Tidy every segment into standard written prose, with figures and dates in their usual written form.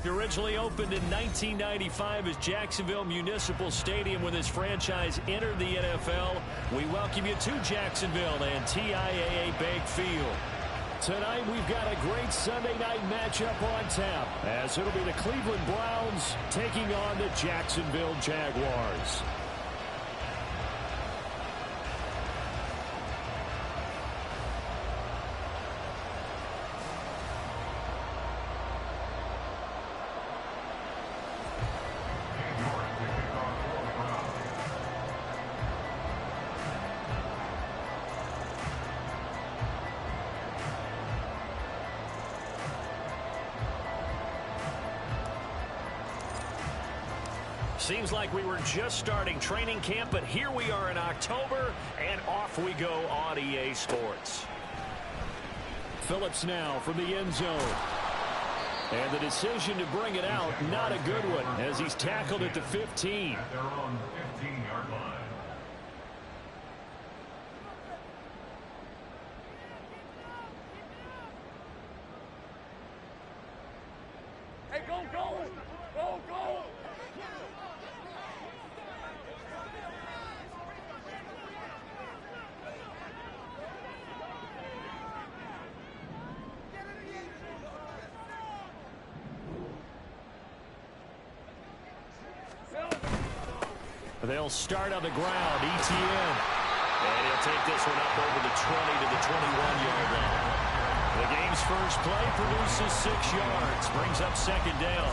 Originally opened in 1995 as Jacksonville Municipal Stadium when this franchise entered the NFL. We welcome you to Jacksonville and TIAA Bank Field. Tonight we've got a great Sunday night matchup on tap, as it'll be the Cleveland Browns taking on the Jacksonville Jaguars. Seems like we were just starting training camp, but here we are in October, and off we go on EA Sports. Phillips now from the end zone. And the decision to bring it out, not a good one, as he's tackled at the 15. At their own 15-yard line. Hey, go, go! Go, go! They'll start on the ground. ETN. And he'll take this one up over the 20 to the 21-yard line. The game's first play produces 6 yards. Brings up second down.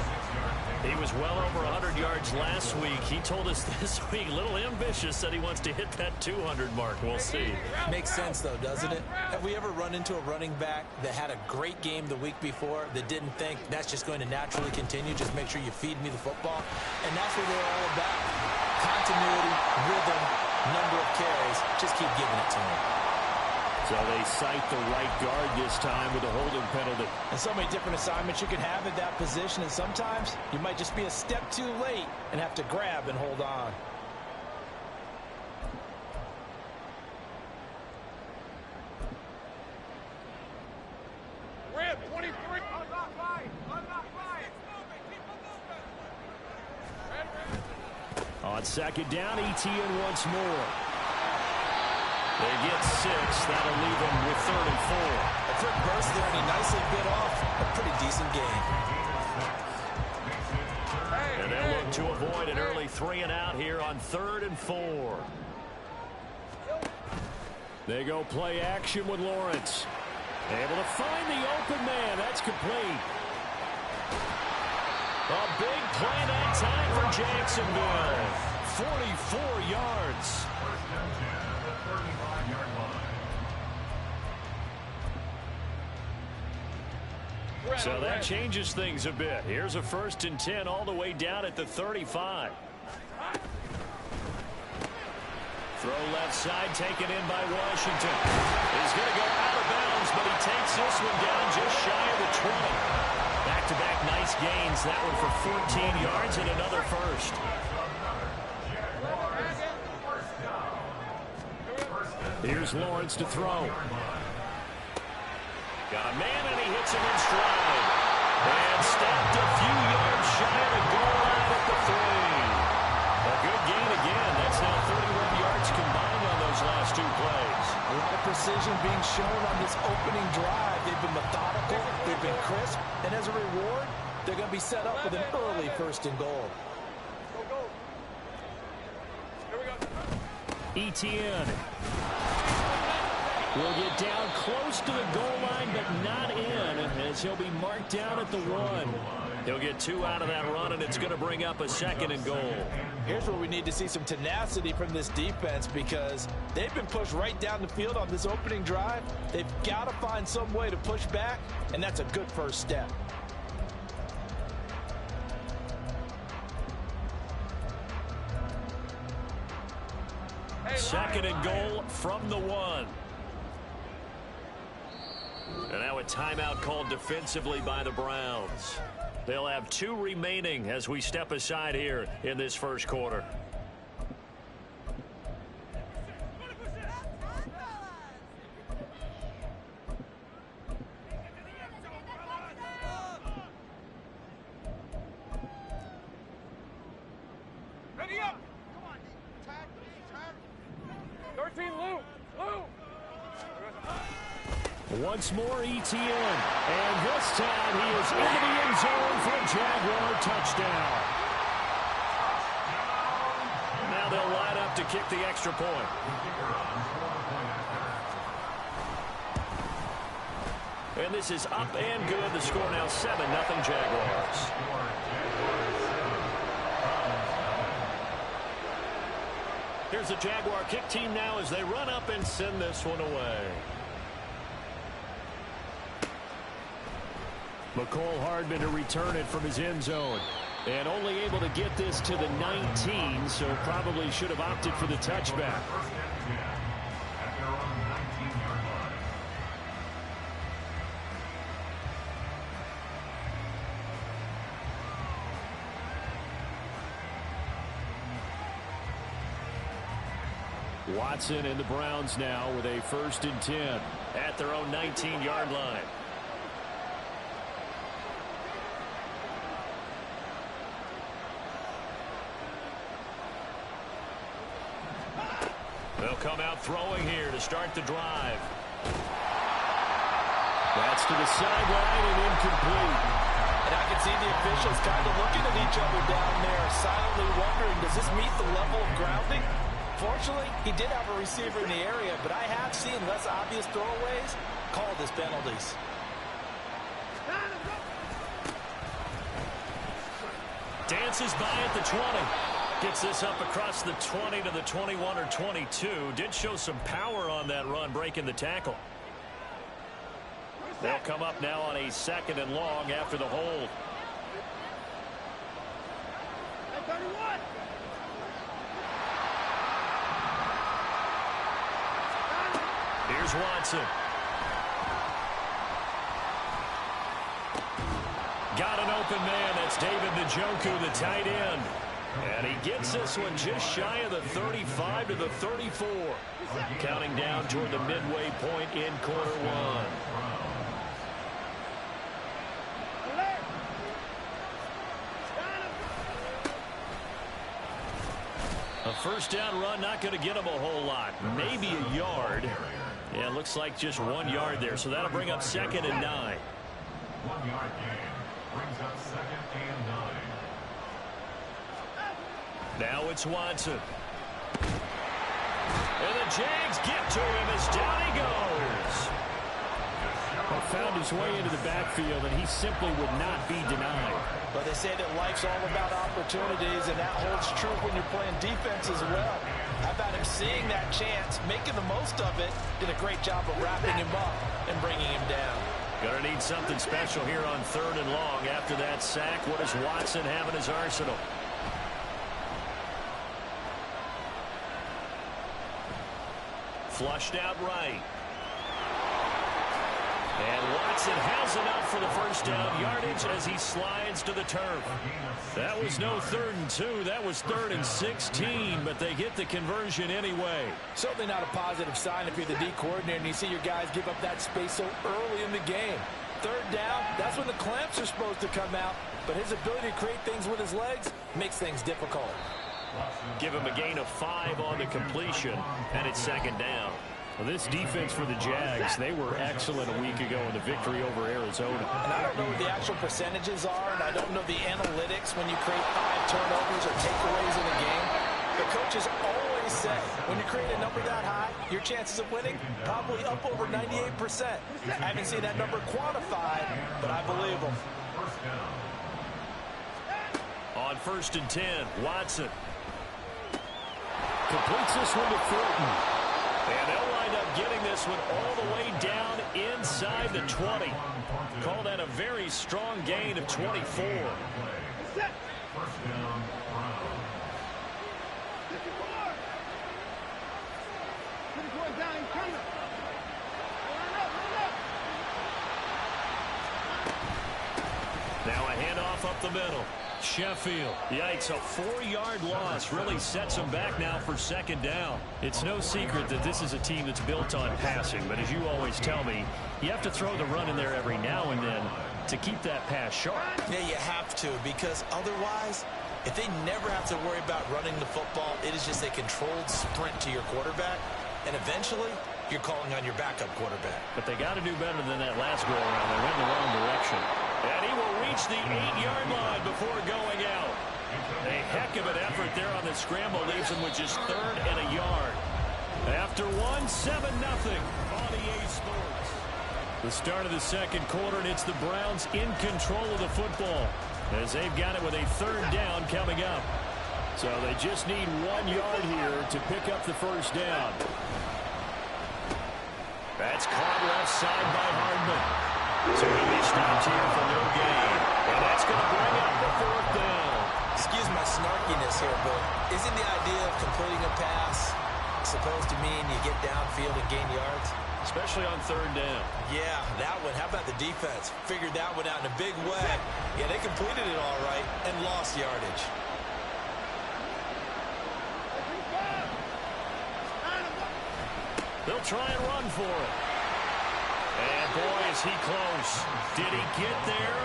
He was well over 100 yards last week. He told us this week, a little ambitious, that he wants to hit that 200 mark. We'll see. Makes sense, though, doesn't it? Have we ever run into a running back that had a great game the week before that didn't think that's just going to naturally continue? Just make sure you feed me the football. And that's what they're all about. Continuity, rhythm, number of carries. Just keep giving it to him. So they cite the right guard this time with a holding penalty. And so many different assignments you can have at that position, and sometimes you might just be a step too late and have to grab and hold on. Red 23. On second down, ETN once more. They get 6. That'll leave them with 3rd and 4. A quick burst there, and he nicely bit off a pretty decent gain. And they'll look to avoid an early 3 and out here on 3rd and 4. They go play action with Lawrence. Able to find the open man. That's complete. A big play that time for Jacksonville. 44 yards. First down 10 at the 35-yard line. So that changes things a bit. Here's a 1st and 10 all the way down at the 35. Throw left side, taken in by Washington. He's going to go out of bounds, but he takes this one down just shy of the 20. Back-to-back nice gains. That one for 14 yards and another first. Here's Lawrence to throw. Got a man, and he hits him in stride. And stopped a few yards shy of the goal line at the 3. A good gain again. That's now 31 yards combined on those last 2 plays. A lot of precision being shown on this opening drive. They've been methodical, they've been crisp, and as a reward, they're going to be set up with an early 1st and goal. Go, go. Here we go. ETN will get down close to the goal line, but not in, as he'll be marked down at the 1. He'll get 2 out of that run, and it's going to bring up a 2nd and goal. Here's where we need to see some tenacity from this defense, because they've been pushed right down the field on this opening drive. They've got to find some way to push back, and that's a good first step. Hey, 2nd and goal from the 1. And now a timeout called defensively by the Browns. They'll have 2 remaining as we step aside here in this first quarter. E up. 13, Lou. Lou. Once more, ETN. And this time he is into the end zone for a Jaguar touchdown. Now they'll line up to kick the extra point. And this is up and good. The score now 7-0 Jaguars. Here's the Jaguar kick team now as they run up and send this one away. McCole Hardman to return it from his end zone. And only able to get this to the 19, so probably should have opted for the touchback. Watson and the Browns now with a 1st and 10 at their own 19-yard line. They'll come out throwing here to start the drive. That's to the sideline and incomplete. And I can see the officials kind of looking at each other down there, silently wondering, does this meet the level of grounding? Fortunately, he did have a receiver in the area, but I have seen less obvious throwaways called as penalties. Dances by at the 20. Gets this up across the 20 to the 21 or 22. Did show some power on that run, breaking the tackle. They'll come up now on a 2nd and long after the hold. Here's Watson. Got an open man. That's David Njoku, the tight end. And he gets this one just shy of the 35 to the 34. Counting down toward the midway point in quarter one. A 1st down run, not going to get him a whole lot. Maybe a yard. Yeah, looks like just 1 yard there. So that'll bring up 2nd and 9. 1 yard gain brings up 2nd and 9. Now it's Watson. And the Jags get to him as down he goes. Found his way into the backfield, and he simply would not be denied. But they say that life's all about opportunities, and that holds true when you're playing defense as well. How about him seeing that chance, making the most of it, did a great job of wrapping him up and bringing him down. Gonna need something special here on 3rd and long after that sack. What does Watson have in his arsenal? Flushed out right. And Watson has enough for the 1st down yardage as he slides to the turf. That was no 3rd and 2. That was 3rd and 16, but they get the conversion anyway. Certainly not a positive sign if you're the D coordinator and you see your guys give up that space so early in the game. 3rd down, that's when the clamps are supposed to come out, but his ability to create things with his legs makes things difficult. Give him a gain of 5 on the completion, and it's 2nd down. Well, this defense for the Jags, they were excellent a week ago in the victory over Arizona. And I don't know what the actual percentages are, and I don't know the analytics when you create 5 turnovers or takeaways in a game. The coaches always say when you create a number that high, your chances of winning probably up over 98%. I haven't seen that number quantified, but I believe them. On 1st and 10, Watson completes this one to Thornton. And they'll wind up getting this one all the way down inside the 20. Call that a very strong gain of 24. Now a handoff up the middle. Sheffield. Yikes, a 4-yard loss really sets them back now for 2nd down. It's no secret that this is a team that's built on passing, but as you always tell me, you have to throw the run in there every now and then to keep that pass sharp. Yeah, you have to, because otherwise If they never have to worry about running the football, it is just a controlled sprint to your quarterback, and eventually you're calling on your backup quarterback. But they got to do better than that last go-around. They went in the wrong direction. And he will reach the 8-yard line before going out. A heck of an effort there on the scramble. Leaves him with just 3rd and a yard. After 7-0 on EA Sports. The start of the second quarter, and it's the Browns in control of the football as they've got it with a 3rd down coming up. So they just need 1 yard here to pick up the first down. That's caught left side by Hardman. So he'll be stopped here for no gain. And that's going to bring up the 4th down. Excuse my snarkiness here, but isn't the idea of completing a pass supposed to mean you get downfield and gain yards? Especially on 3rd down. Yeah, that one. How about the defense? Figured that one out in a big way. Yeah, they completed it all right and lost yardage. They'll try and run for it. And boy, is he close. Did he get there?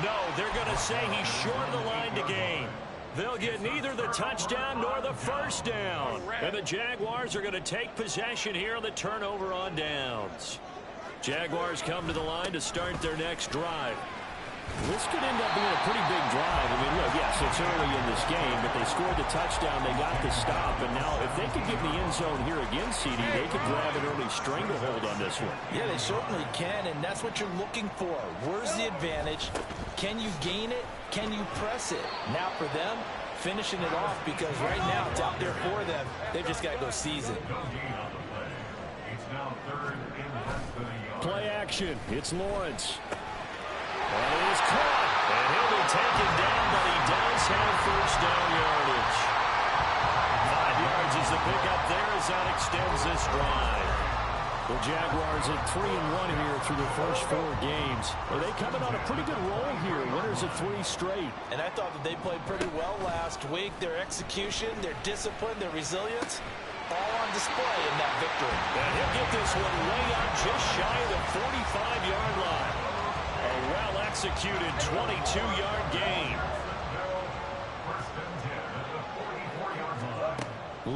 No, they're going to say he's short of the line to gain. They'll get neither the touchdown nor the first down. And the Jaguars are going to take possession here on the turnover on downs. Jaguars come to the line to start their next drive. This could end up being a pretty big drive. I mean, look, yes, it's early in this game, but they scored the touchdown. They got the stop. And now if they could get in the end zone here again, CD, they could grab an early stranglehold on this one. Yeah, they certainly can, and that's what you're looking for. Where's the advantage? Can you gain it? Can you press it? Now for them, finishing it off, because right now it's out there for them. They've just got to go seize it. Play action. It's Lawrence. And it is caught. And he'll be taken down, but he does have first down yardage. 5 yards is the pickup there as that extends this drive. The Jaguars at 3-1 here through the first 4 games. Are they coming on a pretty good roll here? Winners of 3 straight. And I thought that they played pretty well last week. Their execution, their discipline, their resilience, all on display in that victory. And he'll get this one way up just shy of the 45-yard line. A well-executed 22-yard gain.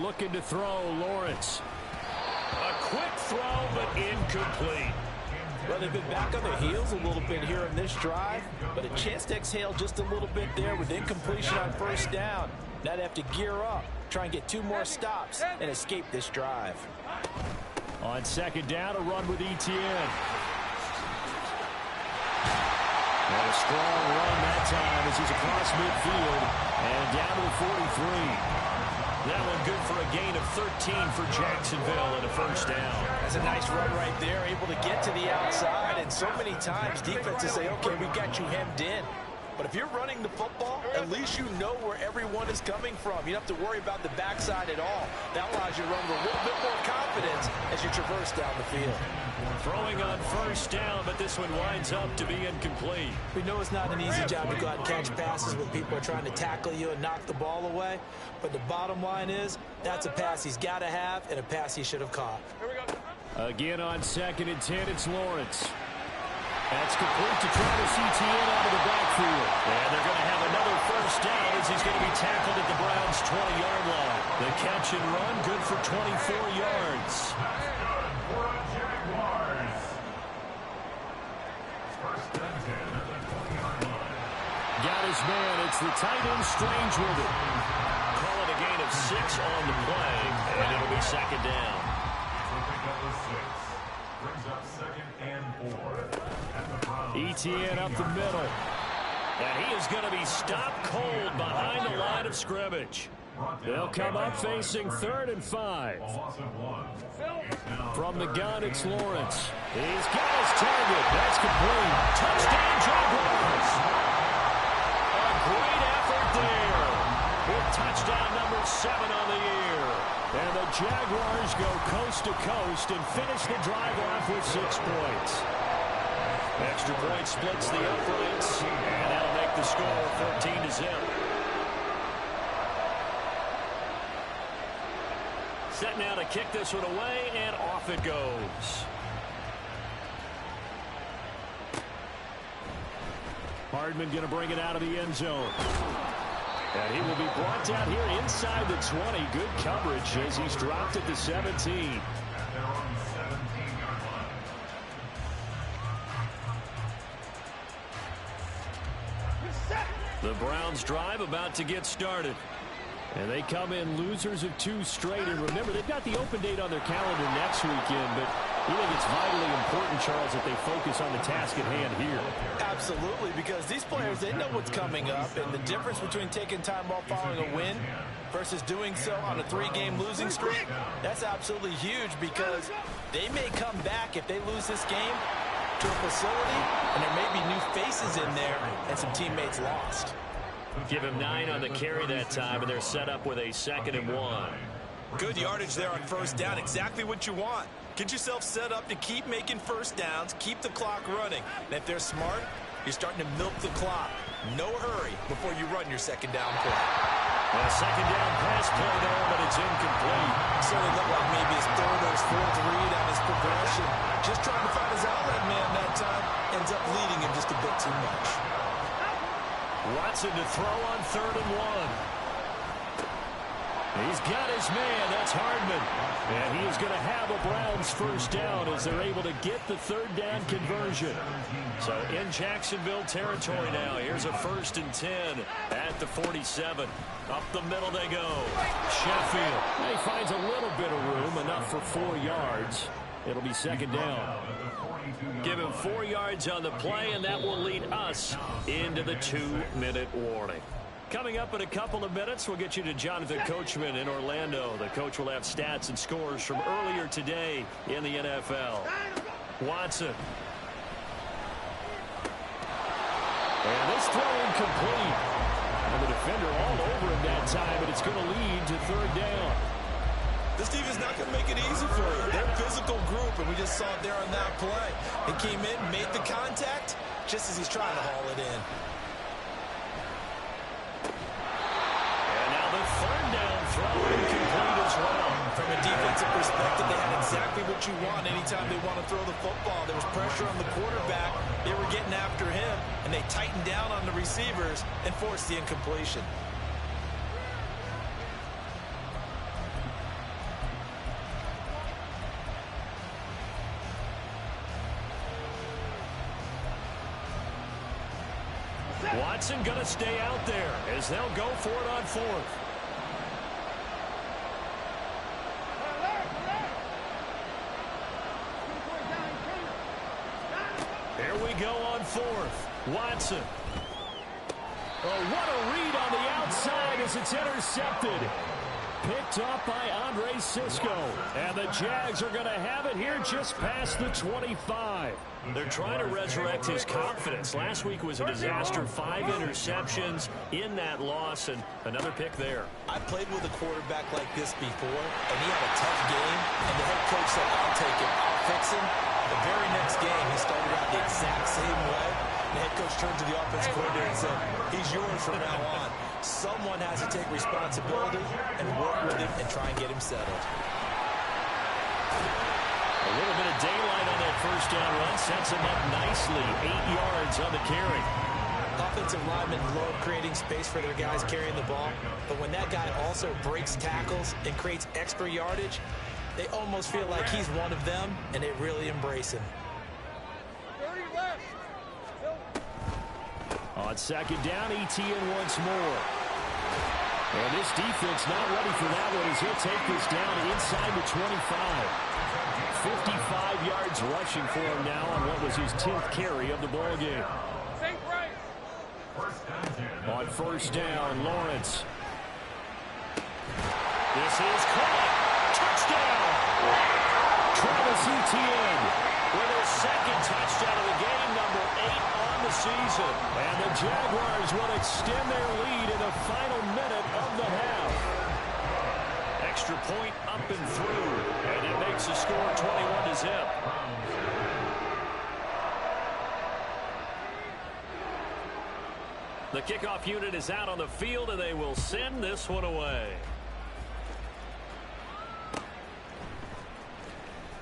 Looking to throw, Lawrence. A quick throw, but incomplete. Well, they've been back on their heels a little bit here in this drive, but a chance to exhale just a little bit there with incompletion on first down. Now they have to gear up, try and get 2 more stops, and escape this drive. On second down, a run with Etienne. And a strong run that time as he's across midfield and down to the 43. That one good for a gain of 13 for Jacksonville and a first down. That's a nice run right there, able to get to the outside. And so many times defenses say, okay, we got you hemmed in. But if you're running the football, at least you know where everyone is coming from. You don't have to worry about the backside at all. That allows you to run with a little bit more confidence as you traverse down the field. Throwing on first down, but this one winds up to be incomplete. We know it's not an easy job to go out and catch passes when people are trying to tackle you and knock the ball away. But the bottom line is, that's a pass he's got to have and a pass he should have caught. Again on 2nd and 10, it's Lawrence. That's complete to Travis Etienne out of the backfield. And they're going to have another first down as he's going to be tackled at the Browns' 20-yard line. The catch and run, good for 24 yards. Got his man. It's the tight end Strange with it. Call it a gain of 6 on the play, and it'll be second down. Etienne up the middle. And he is going to be stopped cold behind the line of scrimmage. They'll come up facing 3rd and 5. From the gun, it's Lawrence. He's got his target. That's complete. Touchdown, Jaguars. A great effort there. With touchdown number 7 on the year. And the Jaguars go coast to coast and finish the drive off with 6 points. Extra point splits the uprights, and that'll make the score 14-0. Set now to kick this one away, and off it goes. Hardman going to bring it out of the end zone. And he will be brought down here inside the 20. Good coverage as he's dropped at the 17. At their own 17-yard line. The Browns drive about to get started. And they come in losers of 2 straight. And remember, they've got the open date on their calendar next weekend. But you think it's vitally important, Charles, that they focus on the task at hand here. Absolutely, because these players, they know what's coming up. And the difference between taking time off following a win versus doing so on a 3-game losing streak, that's absolutely huge because they may come back if they lose this game to a facility, and there may be new faces in there and some teammates lost. Give him 9 on the carry that time, and they're set up with a 2nd and 1. Good yardage there on first down. Exactly what you want. Get yourself set up to keep making first downs, keep the clock running. And if they're smart, you're starting to milk the clock. No hurry before you run your 2nd down play. A 2nd down pass play there, but it's incomplete. Certainly looked like maybe his 3rd or his 4th read on his progression. Just trying to find his outlet man that time. Ends up leading him just a bit too much. Watson to throw on 3rd and 1. He's got his man. That's Hardman. And he is going to have a Browns first down as they're able to get the 3rd down conversion. So in Jacksonville territory now. Here's a 1st and 10 at the 47. Up the middle they go. Sheffield. He finds a little bit of room, enough for 4 yards. It'll be 2nd down. Give him 4 yards on the play, and that will lead us into the 2-minute warning. Coming up in a couple of minutes, we'll get you to Jonathan Coachman in Orlando. The coach will have stats and scores from earlier today in the NFL. Watson. And this throw incomplete. And the defender all over him that time, but it's going to lead to 3rd down. This defense not going to make it easy for you. They're a physical group, and we just saw it there on that play. He came in, made the contact, just as he's trying to haul it in. And now the 3rd down throw incomplete as well. From a defensive perspective, they had exactly what you want anytime they want to throw the football. There was pressure on the quarterback. They were getting after him, and they tightened down on the receivers and forced the incompletion. Watson going to stay out there as they'll go for it on 4th. Here we go on 4th. Watson. Oh, what a read on the outside as it's intercepted. Picked up by Andre Sisco. And the Jags are going to have it here just past the 25. They're trying to resurrect his confidence. Last week was a disaster. 5 interceptions in that loss, and another pick there. I played with a quarterback like this before, and he had a tough game, and the head coach said, I'll take him, I'll fix him. The very next game, he started out the exact same way. The head coach turned to the offensive coordinator and said, he's yours from now on. Someone has to take responsibility and work with him and try and get him settled. A little bit of daylight on that first down run sets him up nicely. 8 yards on the carry. Offensive linemen love creating space for their guys carrying the ball, but when that guy also breaks tackles and creates extra yardage, they almost feel like he's one of them, and they really embrace him. 30 left. On 2nd down, ETN once more. And this defense not ready for that one as he'll take this down inside the 25. 55 yards rushing for him now on what was his 10th carry of the ball game. St. Bryce. On 1st down, Lawrence. This is caught. Touchdown! Travis Etienne with his 2nd touchdown of the game, number 8 on the season. And the Jaguars will extend their lead in the final minute of the half. Extra point up and through, and it makes the score 21-0. The kickoff unit is out on the field, and they will send this one away.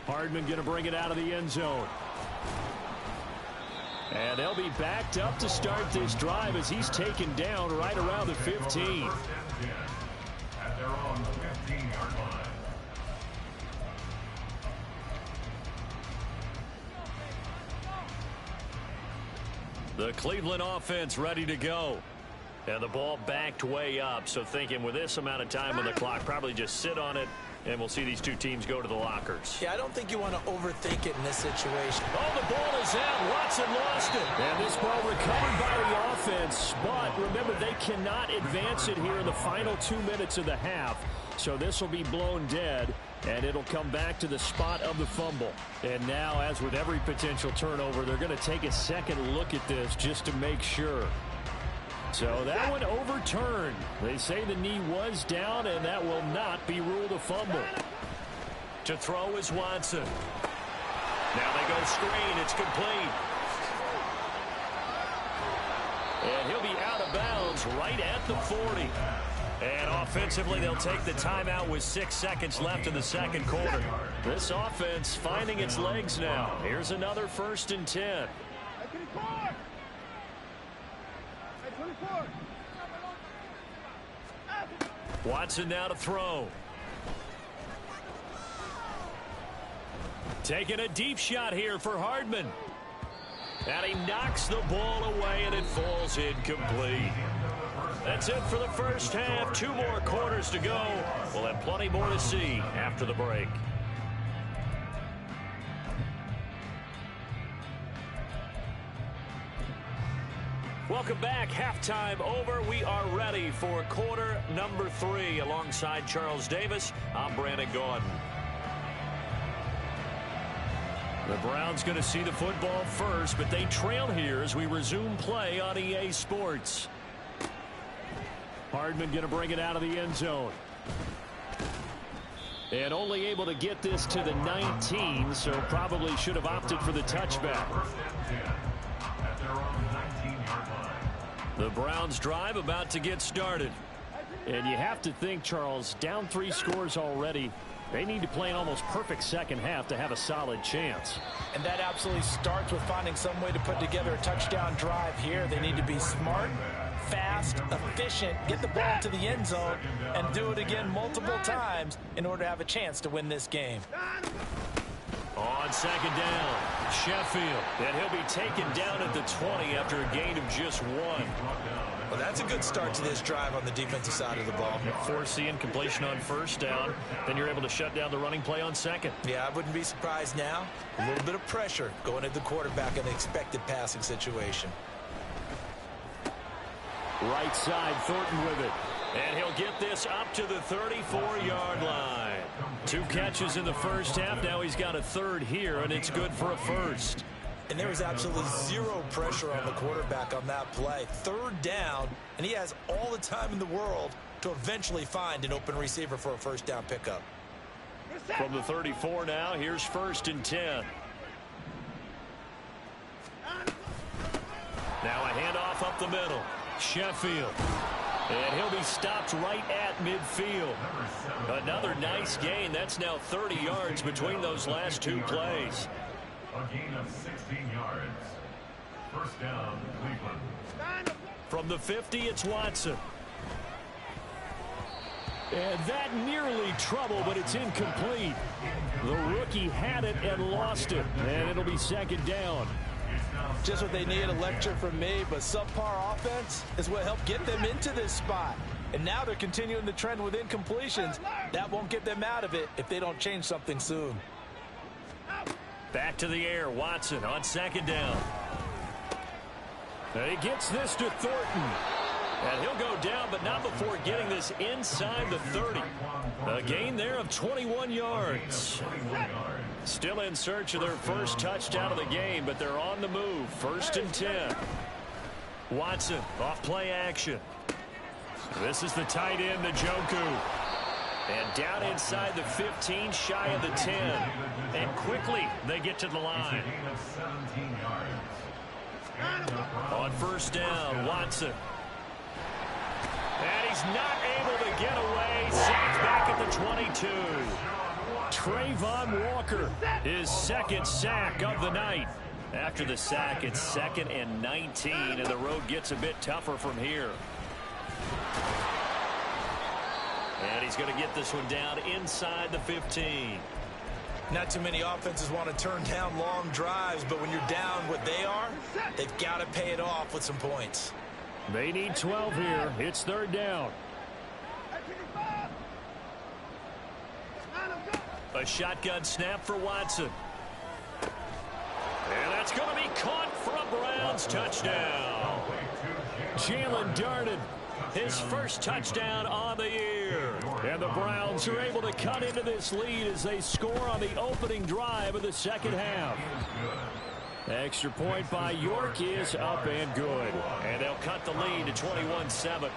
Hardman going to bring it out of the end zone. And they'll be backed up to start this drive as he's taken down right around the 15. At their own 15-yard line. The Cleveland offense ready to go. And the ball backed way up. So thinking with this amount of time on the clock, probably just sit on it, and we'll see these two teams go to the lockers. Yeah, I don't think you want to overthink it in this situation. Oh, the ball is out. Watson lost it. And this ball recovered by the offense. But remember, they cannot advance it here in the final 2 minutes of the half. So this will be blown dead, and it'll come back to the spot of the fumble. And now, as with every potential turnover, they're going to take a second look at this just to make sure. So that one overturned. They say the knee was down, and that will not be ruled a fumble. To throw is Watson. Now they go screen. It's complete. And he'll be out of bounds right at the 40. And offensively, they'll take the timeout with 6 seconds left in the second quarter. This offense finding its legs now. Here's another 1st and 10. Watson now to throw. Taking a deep shot here for Hardman. And he knocks the ball away, and it falls incomplete. That's it for the first half. 2 more quarters to go. We'll have plenty more to see after the break. Welcome back. Halftime over. We are ready for quarter number 3. Alongside Charles Davis, I'm Brandon Gordon. The Browns going to see the football first, but they trail here as we resume play on EA Sports. Hardman going to bring it out of the end zone. And only able to get this to the 19, so probably should have opted for the touchback. The Browns drive about to get started. And you have to think, Charles, down 3 scores already. They need to play an almost perfect second half to have a solid chance. And that absolutely starts with finding some way to put together a touchdown drive here. They need to be smart, fast, efficient, get the ball to the end zone, and do it again multiple times in order to have a chance to win this game. On second down, Sheffield. And he'll be taken down at the 20 after a gain of just 1. Well, that's a good start to this drive on the defensive side of the ball. Force the incompletion on first down. Then you're able to shut down the running play on second. Yeah, I wouldn't be surprised now. A little bit of pressure going at the quarterback in an expected passing situation. Right side, Thornton with it. And he'll get this up to the 34-yard line. 2 catches in the first half. Now he's got a 3rd here, and it's good for a 1st. And there was absolutely 0 pressure on the quarterback on that play. 3rd down, and he has all the time in the world to eventually find an open receiver for a 1st down pickup. From the 34 now, here's 1st and 10. Now a handoff up the middle. Sheffield. And he'll be stopped right at midfield. Another nice gain. That's now 30 yards between those last 2 plays. A gain of 16 yards. 1st down, Cleveland. From the 50, it's Watson. And that nearly trouble, but it's incomplete. The rookie had it and lost it. And it'll be 2nd down. Just what they need, a lecture from me, but subpar offense is what helped get them into this spot. And now they're continuing the trend with incompletions. That won't get them out of it if they don't change something soon. Back to the air, Watson on 2nd down. And he gets this to Thornton. And he'll go down, but not before getting this inside the 30. A gain there of 21 yards. Still in search of their first touchdown of the game, but they're on the move. 1st and 10. Watson off play action. This is the tight end, Njoku. And down inside the 15, shy of the 10. And quickly they get to the line. On 1st down, Watson. And he's not able to get away. Sacked back at the 22. Trayvon Walker, his 2nd sack of the night. After the sack, it's 2nd and 19, and the road gets a bit tougher from here. And he's going to get this one down inside the 15. Not too many offenses want to turn down long drives, but when you're down what they are, they've got to pay it off with some points. They need 12 here. It's 3rd down. A shotgun snap for Watson. And that's going to be caught for a Browns touchdown. Jalen Darden, his first touchdown on the year. And the Browns are able to cut into this lead as they score on the opening drive of the second half. Extra point by York is up and good. And they'll cut the lead to 21-7.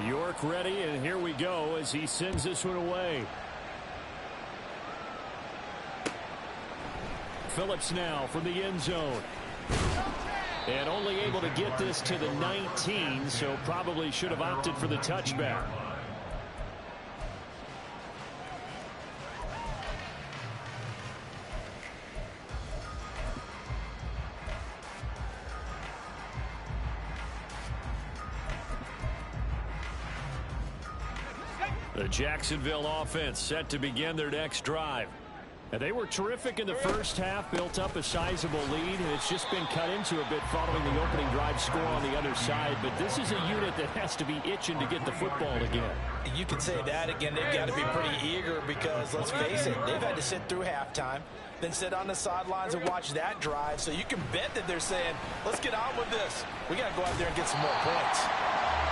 York ready, and here we go as he sends this one away. Phillips now from the end zone. And only able to get this to the 19, so probably should have opted for the touchback. The Jacksonville offense set to begin their next drive. And they were terrific in the first half, built up a sizable lead, and it's just been cut into a bit following the opening drive score on the other side. But this is a unit that has to be itching to get the football again. You could say that again. They've got to be pretty eager because, let's face it, they've had to sit through halftime, then sit on the sidelines and watch that drive. So you can bet that they're saying, let's get on with this. We got to go out there and get some more points.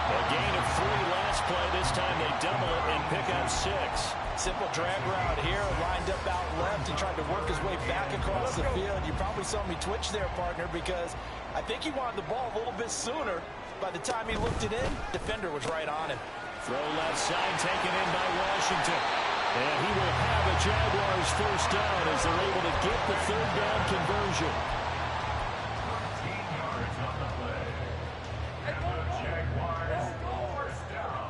A gain of 3 last play. This time they double it and pick up 6. Simple drag route here, lined up out left and tried to work his way back across the field. You probably saw me twitch there, partner, because I think he wanted the ball a little bit sooner. By the time he looked it in, defender was right on him. Throw left side taken in by Washington. And he will have a Jaguars first down as they're able to get the 3rd down conversion. 13 yards on the play. And the Jaguars first down.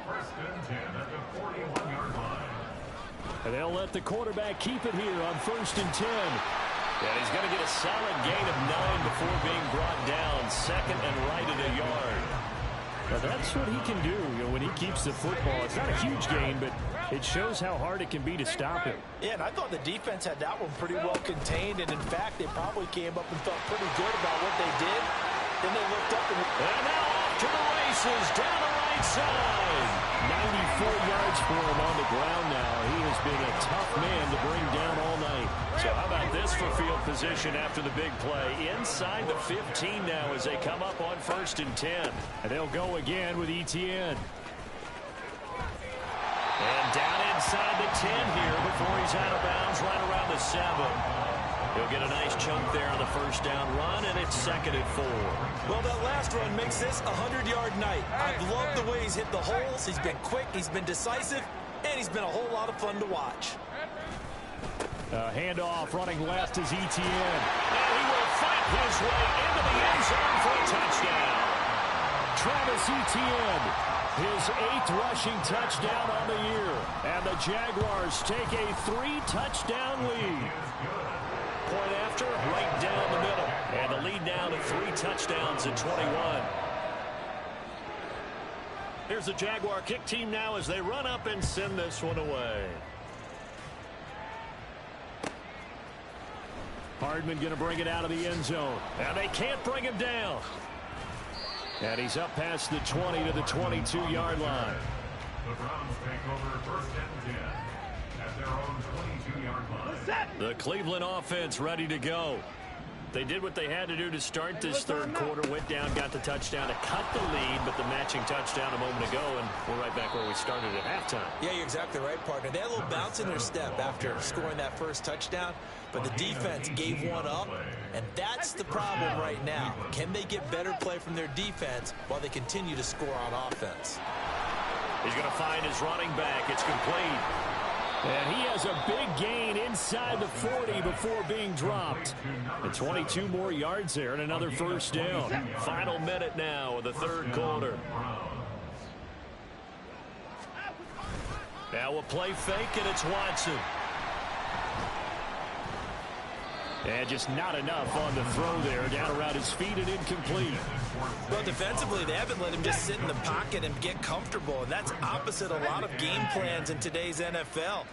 First and 10 at the 41-yard line. And they'll let the quarterback keep it here on 1st and 10. And he's going to get a solid gain of 9 before being brought down. 2nd and right at a yard. But that's what he can do, when he keeps the football. It's not a huge gain, but it shows how hard it can be to stop him. Yeah, and I thought the defense had that one pretty well contained. And, in fact, they probably came up and felt pretty good about what they did. Then they looked up and now off to the races down the right side. 94 yards for him on the ground now. He has been a tough man to bring down all night. So how about this for field position after the big play? Inside the 15 now as they come up on 1st and 10. And they'll go again with Etienne. And down inside the 10 here before he's out of bounds right around the 7. He'll get a nice chunk there on the first down run, and it's 2nd and 4. Well, that last run makes this a 100-yard night. I've loved the way he's hit the holes. He's been quick, he's been decisive, and he's been a whole lot of fun to watch. Handoff running left is Etienne. And he will fight his way into the end zone for a touchdown. Travis Etienne, his 8th rushing touchdown on the year. And the Jaguars take a 3-touchdown lead. Point after, right down the middle. And the lead now to 3 touchdowns at 21. Here's the Jaguar kick team now as they run up and send this one away. Hardman going to bring it out of the end zone. And they can't bring him down. And he's up past the 20 to the 22-yard line. The Browns take over 1st and 10 at their own 22-yard line. The Cleveland offense ready to go. They did what they had to do to start this 3rd quarter. Went down, got the touchdown to cut the lead, but the matching touchdown a moment ago, and we're right back where we started at halftime. Yeah, you're exactly right, partner. They had a little bounce in their step after scoring that first touchdown, but the defense gave one up, and that's the problem right now. Can they get better play from their defense while they continue to score on offense? He's going to find his running back. It's complete. And he has a big gain inside the 40 before being dropped. And 22 more yards there and another first down. Final minute now of the 3rd quarter. Now a play fake, and it's Watson. And just not enough on the throw there. Down around his feet and incomplete. Well, defensively, they haven't let him just sit in the pocket and get comfortable. And that's opposite a lot of game plans in today's NFL.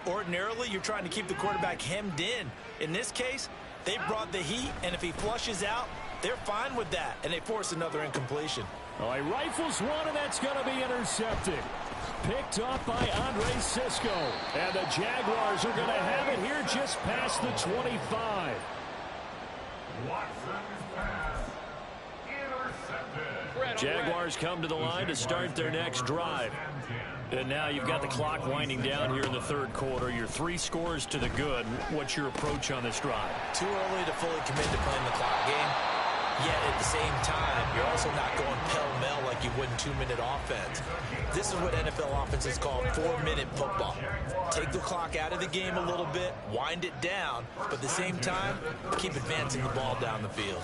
Ordinarily, you're trying to keep the quarterback hemmed in. In this case, they brought the heat, and if he flushes out, they're fine with that, and they force another incompletion. Oh, he rifles one, and that's going to be intercepted. Picked off by Andre Cisco. And the Jaguars are going to have it here just past the 25. Watson's pass intercepted. Jaguars come to the line to start their next drive. And now you've got the clock winding down here in the third quarter. You're 3 scores to the good. What's your approach on this drive? Too early to fully commit to playing the clock game. Yet at the same time, you're also not going pell-mell like you would in 2-minute offense. This is what NFL offenses call 4-minute football. Take the clock out of the game a little bit, wind it down, but at the same time, keep advancing the ball down the field.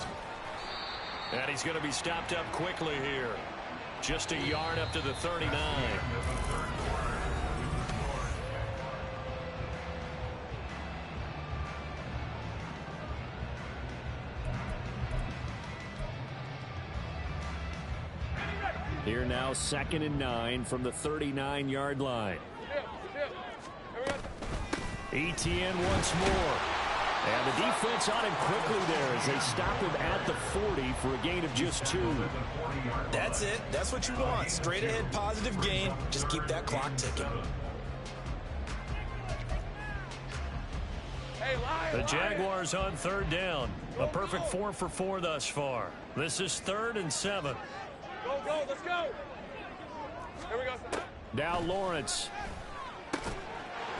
And he's going to be stopped up quickly here. Just a yard up to the 39. Here now, 2nd and 9 from the 39-yard line. Etienne once more. And the defense on him quickly there as they stop him at the 40 for a gain of just 2. That's it. That's what you want. Straight ahead positive gain. Just keep that clock ticking. The Jaguars on 3rd down. A perfect 4 for 4 thus far. This is 3rd and 7. Go, let's go. Here we go. Now Lawrence.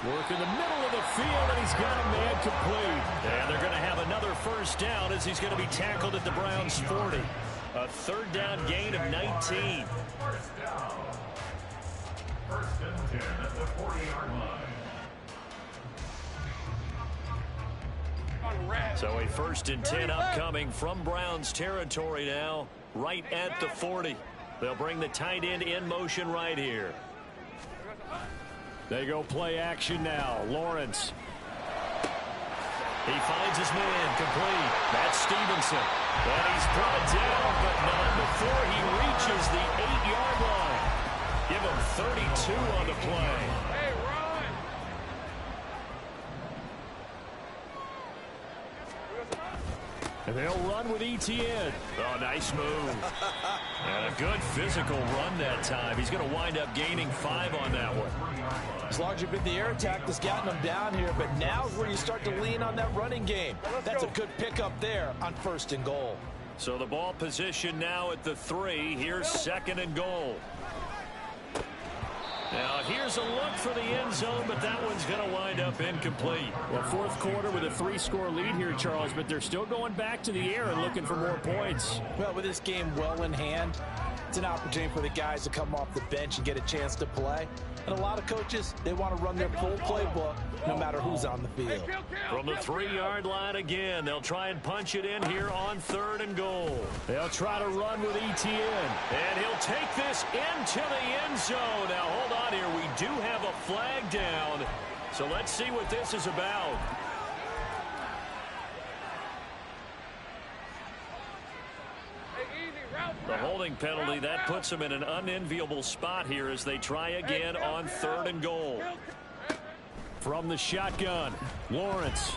Work in the middle of the field, and he's got a man complete. And they're going to have another first down as he's going to be tackled at the Browns' 40. A 3rd down gain of 19. First down. 1st and 10 at the 40-yard line. So a 1st and 10 upcoming from Browns territory now, right at the 40. They'll bring the tight end in motion right here. They go play action now. Lawrence. He finds his man complete. That's Stevenson. And he's brought down, but not before he reaches the 8-yard line. Give him 32 on the play. Hey, Ron. And they'll run with Etienne. Oh, nice move. And a good physical run that time. He's going to wind up gaining 5 on that one. As long as you've been the air attack that's gotten them down here, but now is where you start to lean on that running game. That's a good pickup there on 1st and goal. So the ball position now at the 3. Here's 2nd and goal. Now, here's a look for the end zone, but that one's going to wind up incomplete. Well, 4th quarter with a 3-score lead here, Charles, but they're still going back to the air and looking for more points. Well, with this game well in hand, it's an opportunity for the guys to come off the bench and get a chance to play. And a lot of coaches, they want to run their full playbook no matter who's on the field. From the 3-yard line again, they'll try and punch it in here on 3rd and goal. They'll try to run with Etienne. And he'll take this into the end zone. Now, hold on here. We do have a flag down. So let's see what this is about. The holding penalty, that puts them in an unenviable spot here as they try again on 3rd and goal. From the shotgun, Lawrence.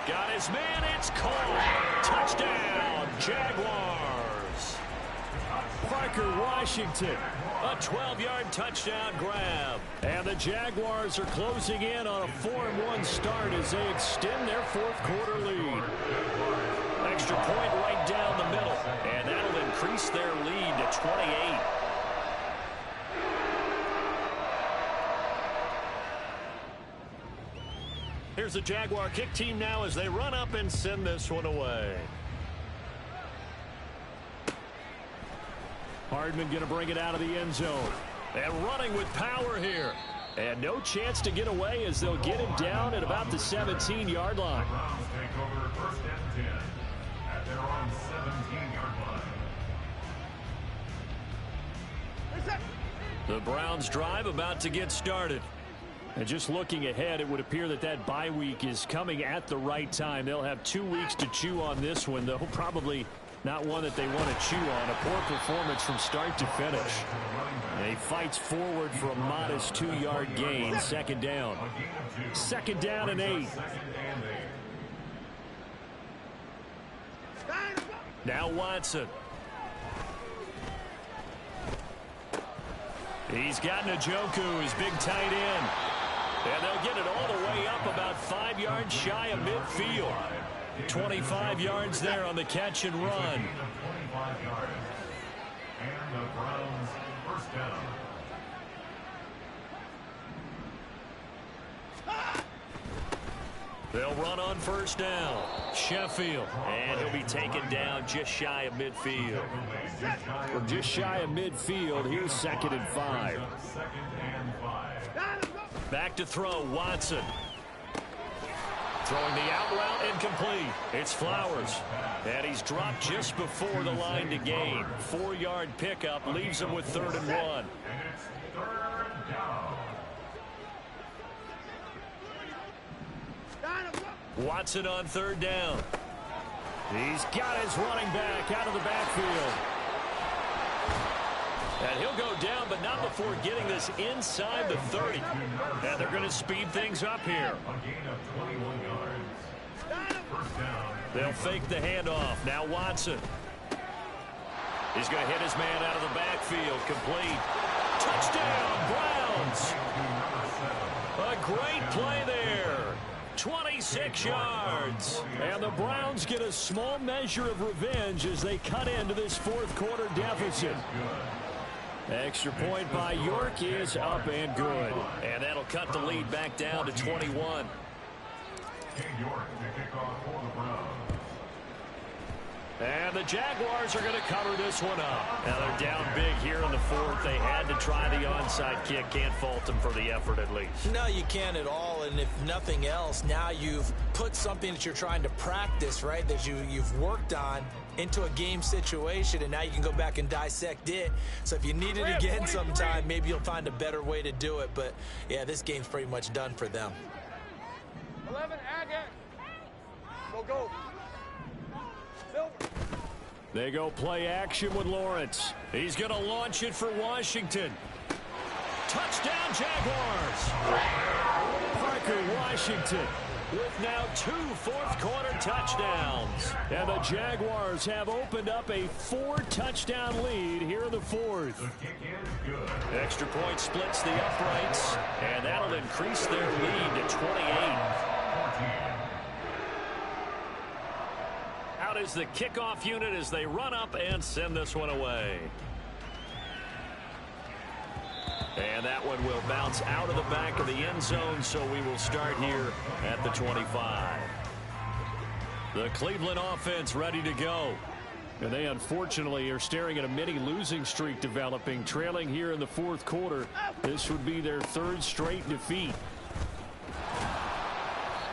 Got his man, it's caught. Touchdown, Jaguars. Parker Washington, a 12-yard touchdown grab. And the Jaguars are closing in on a 4-1 start as they extend their 4th quarter lead. Extra point right down the middle, and that'll increase their lead to 28. Here's the Jaguar kick team now as they run up and send this one away. Hardman going to bring it out of the end zone. And running with power here. And no chance to get away as they'll get him down at about the 17-yard line. Browns take over 1st and 10 at their own 17-yard line. The Browns drive about to get started. And just looking ahead, it would appear that that bye week is coming at the right time. They'll have 2 weeks to chew on this one, though probably not one that they want to chew on. A poor performance from start to finish. And he fights forward for a modest 2-yard gain. Second down. Second down and 8. Now Watson. He's got Njoku, his big tight end. And they'll get it all the way up about 5 yards shy of midfield. 25 yards there on the catch and run. 25 yards. And the Browns first down. They'll run on first down. Sheffield. And he'll be taken down just shy of midfield. Or just shy of midfield. Here's 2nd and 5. Back to throw. Watson. Throwing the out route incomplete. It's Flowers. And he's dropped just before the line to gain. 4-yard pickup leaves him with 3rd and 1. And it's 3rd down. Watson on 3rd down. He's got his running back out of the backfield. And he'll go down, but not before getting this inside the 30. And they're going to speed things up here. A gain of 21 yards. First down. They'll fake the handoff. Now Watson. He's going to hit his man out of the backfield. Complete. Touchdown, Browns. A great play there. 26 yards. And the Browns get a small measure of revenge as they cut into this 4th quarter deficit. Extra point by York is up and good. And that'll cut the lead back down to 21. York to kick off for the Browns. And the Jaguars are going to cover this one up. Now they're down big here in the 4th. They had to try the onside kick. Can't fault them for the effort at least. No, you can't at all. And if nothing else, now you've put something that you're trying to practice, right, that you've worked on into a game situation, and now you can go back and dissect it. So if you need it again sometime, maybe you'll find a better way to do it. But, yeah, this game's pretty much done for them. 11, Agate. Go. Silver. They go play action with Lawrence. He's going to launch it for Washington. Touchdown, Jaguars. Parker Washington with now 2 fourth-quarter touchdowns. And the Jaguars have opened up a 4-touchdown lead here in the 4th. The kick is good. Extra point splits the uprights, and that'll increase their lead to 28. Out is the kickoff unit as they run up and send this one away. And that one will bounce out of the back of the end zone, so we will start here at the 25. The Cleveland offense ready to go. And they unfortunately are staring at a mini losing streak developing, trailing here in the 4th quarter. This would be their 3rd straight defeat.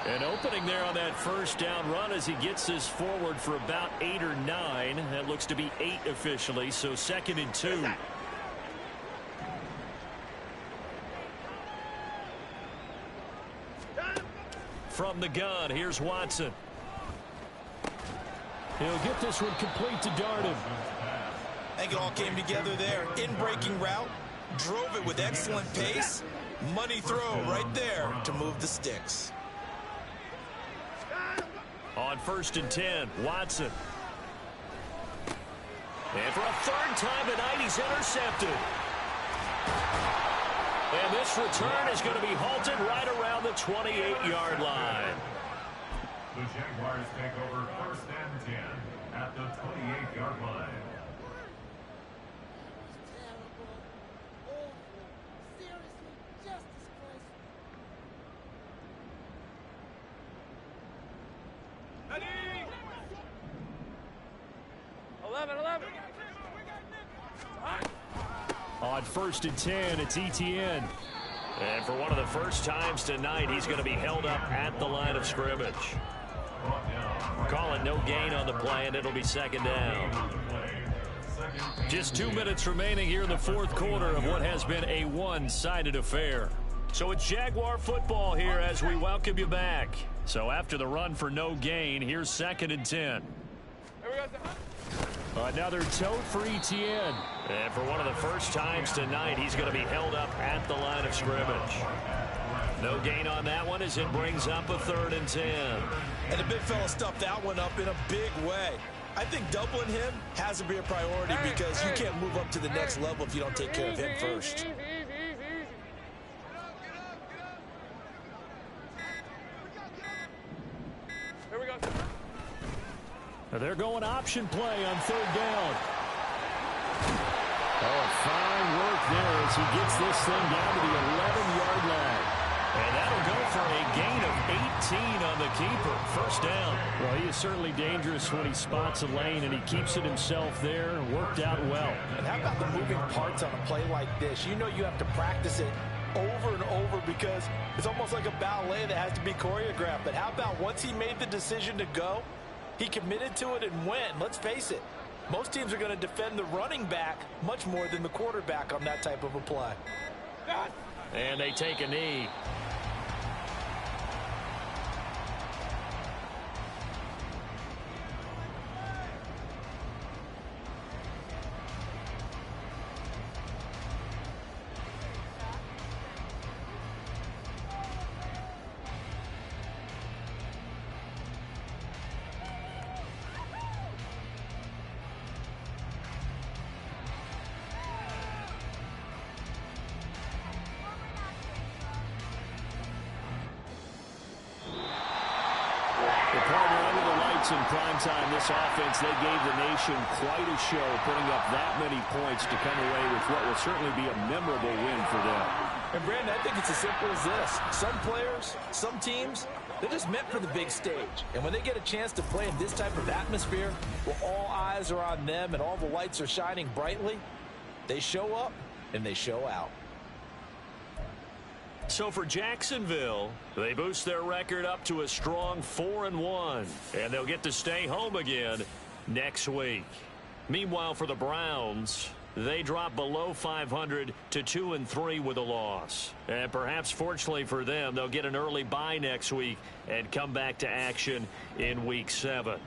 And opening there on that first down run as he gets this forward for about 8 or 9. That looks to be 8 officially, so 2nd and 2. From the gun, here's Watson. He'll get this one complete to Darden. I think it all came together there. In-breaking route, drove it with excellent pace. Money throw right there to move the sticks. On 1st and 10, Watson. And for a 3rd time tonight, he's intercepted. And this return is going to be halted right around the 28-yard line. The Jaguars take over 1st and 10 at the 28-yard line. On 1st and 10, it's Etienne. And for one of the first times tonight, he's going to be held up at the line of scrimmage. Calling no gain on the play, and it'll be 2nd down. Just 2 minutes remaining here in the 4th quarter of what has been a one-sided affair. So it's Jaguar football here as we welcome you back. So after the run for no gain, here's 2nd and 10. Another tote for Etienne. And for one of the first times tonight, he's going to be held up at the line of scrimmage. No gain on that one as it brings up a 3rd and 10. And the big fella stuffed that one up in a big way. I think doubling him has to be a priority because you can't move up to the next level if you don't take care of him first. They're going option play on 3rd down. Oh, fine work there as he gets this thing down to the 11-yard line. And that'll go for a gain of 18 on the keeper. 1st down. Well, he is certainly dangerous when he spots a lane, and he keeps it himself there. Worked out well. And how about the moving parts on a play like this? You know you have to practice it over and over because it's almost like a ballet that has to be choreographed. But how about once he made the decision to go, he committed to it and went. Let's face it, most teams are going to defend the running back much more than the quarterback on that type of a play. And they take a knee. In prime time, this offense, they gave the nation quite a show, putting up that many points to come away with what will certainly be a memorable win for them. And Brandon, I think it's as simple as this. Some players, some teams, they're just meant for the big stage. And when they get a chance to play in this type of atmosphere, where all eyes are on them and all the lights are shining brightly, they show up and they show out. So for Jacksonville, they boost their record up to a strong 4-1, and they'll get to stay home again next week. Meanwhile, for the Browns, they drop below 500 to 2-3 with a loss. And perhaps fortunately for them, they'll get an early bye next week and come back to action in Week 7.